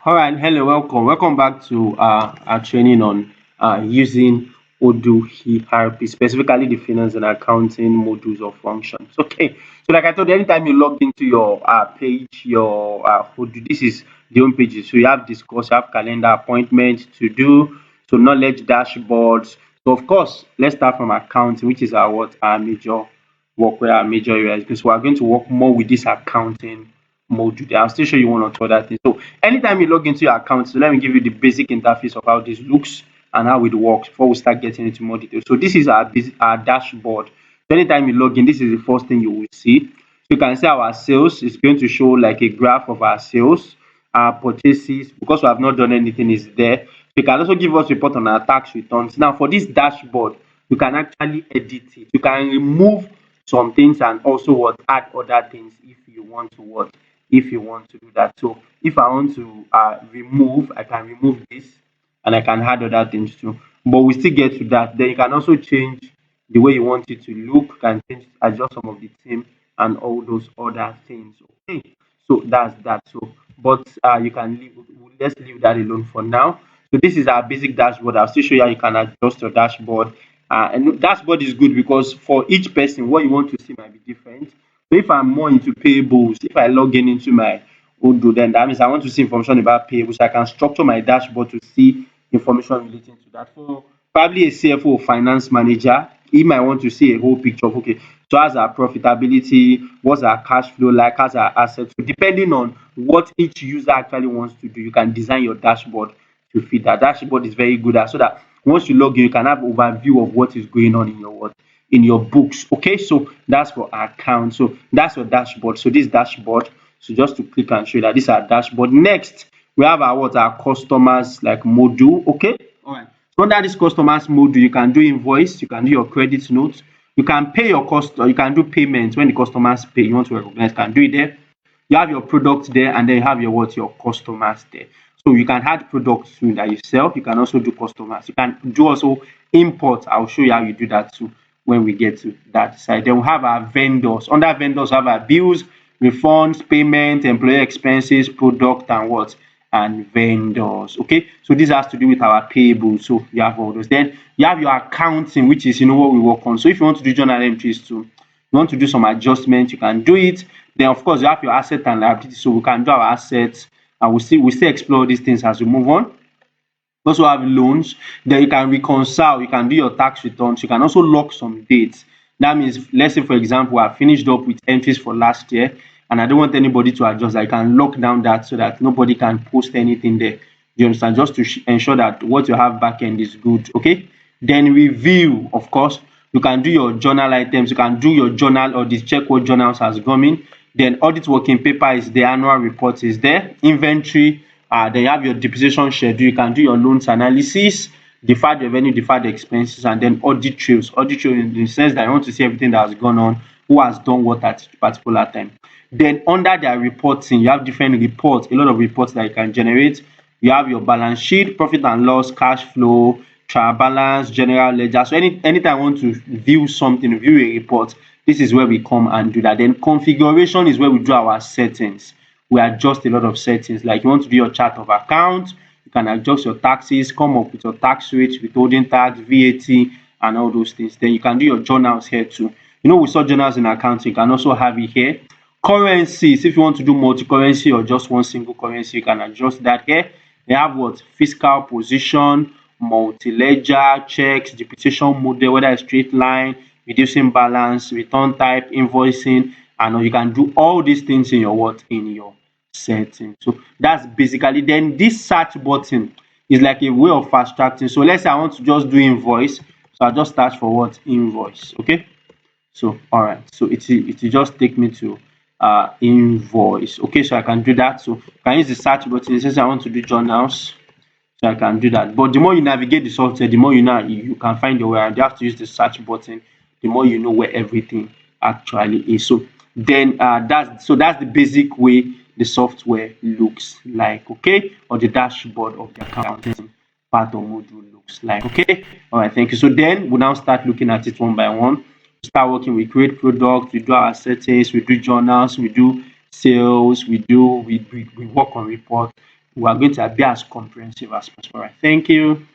All right, hello, welcome. Welcome back to our training on using Odoo ERP, specifically the finance and accounting modules or functions. Okay, so like I told you, anytime you log into your page, your Odoo, this is the home page. So you have discuss, you have calendar, appointment, to do, so knowledge dashboards. So of course, let's start from accounting, which is our major work, where our major areas, because we are going to work more with this accounting module there. I'll still show you one or two other things. So anytime you log into your account, so let me give you the basic interface of how this looks and how it works before we start getting into more details. So this is our dashboard. So anytime you log in, this is the first thing you will see. So you can see our sales is going to show like a graph of our sales, our purchases, because we have not done anything, is there. So you can also give us report on our tax returns. Now for this dashboard, you can actually edit it. You can remove some things and also what add other things if you want to what if you want to do that. So if I want to remove, I can remove this and I can add other things too. But we still get to that. Then you can also change the way you want it to look, you can change, adjust some of the theme and all those other things. Okay, so that's that. So, but you can leave. Let's leave that alone for now. So this is our basic dashboard. I'll still show you how you can adjust your dashboard. And dashboard is good because for each person, what you want to see might be different. So if I'm more into payables, if I log in into my Odoo, then that means I want to see information about payables. I can structure my dashboard to see information relating to that. For probably a CFO or finance manager, he might want to see a whole picture of, okay, so how's our profitability, what's our cash flow like, how's our assets. So depending on what each user actually wants to do, you can design your dashboard to fit that. Dashboard is very good at, so that once you log in, you can have overview of what is going on in your what in your books. Okay, so that's for account. So that's your dashboard. So this dashboard, so just to click and show you that this is our dashboard. Next, we have our customers like module. Okay, all right. So under this customers module, you can do invoice, you can do your credit notes, you can pay your cost, or you can do payments when the customers pay. You want to recognize, can do it there. You have your product there, and then you have your customers there. So you can add products too that you sell. You can also do customers. You can do also import. I'll show you how you do that too when we get to that side. Then we have our vendors. Under vendors, we have our bills, refunds, payment, employee expenses, product, and what? And vendors. Okay, so this has to do with our payables. So you have all those. Then you have your accounting, which is what we work on. So if you want to do journal entries too, you want to do some adjustment, you can do it. Then of course you have your asset and liability. So we can do our assets, and we still explore these things as we move on. Also have loans. Then you can reconcile, you can do your tax returns, you can also lock some dates. That means, let's say for example, I finished up with entries for last year and I don't want anybody to adjust. I can lock down that so that nobody can post anything there. Do you understand? Just to ensure that what you have back end is good. Okay. Then review, of course, you can do your journal items, you can do your journal or check what journals has come in. Then audit working paper is the annual report is there. Inventory, then you have your depreciation schedule, you can do your loans analysis, deferred revenue, deferred expenses, and then audit trails. Audit trail in the sense that you want to see everything that has gone on, who has done what at a particular time. Then under their reporting, you have different reports, a lot of reports that you can generate. You have your balance sheet, profit and loss, cash flow, trial balance, general ledger. So anytime I want to view something, view a report, this is where we come and do that. Then configuration is where we do our settings. We adjust a lot of settings. Like you want to do your chart of account, you can adjust your taxes, come up with your tax rate, withholding tax, VAT, and all those things. Then you can do your journals here too. We saw journals in accounting, you can also have it here. Currencies, if you want to do multi-currency or just one single currency, you can adjust that here. They have what? Fiscal position, multi-ledger, checks, depreciation model, whether it's straight line, reducing balance, return type, invoicing, and you can do all these things in your what? In your setting. So that's basically, then this search button is like a way of fast tracking. So let's say I want to just do invoice. So I'll just search for what? Invoice. Okay. So all right. So it will just take me to invoice. Okay, so I can do that. So I can use the search button. Since I want to do journals, so I can do that. But the more you navigate the software, the more you can find your way, and you have to use the search button, the more you know where everything actually is. So then that's the basic way the software looks like, okay, or the dashboard of the accounting part of module looks like. Okay, all right, thank you. So then we'll now start looking at it one by one. Start working, we create products, we do our settings, we do journals, we do sales, we work on report, we are going to be as comprehensive as possible. All right. Thank you.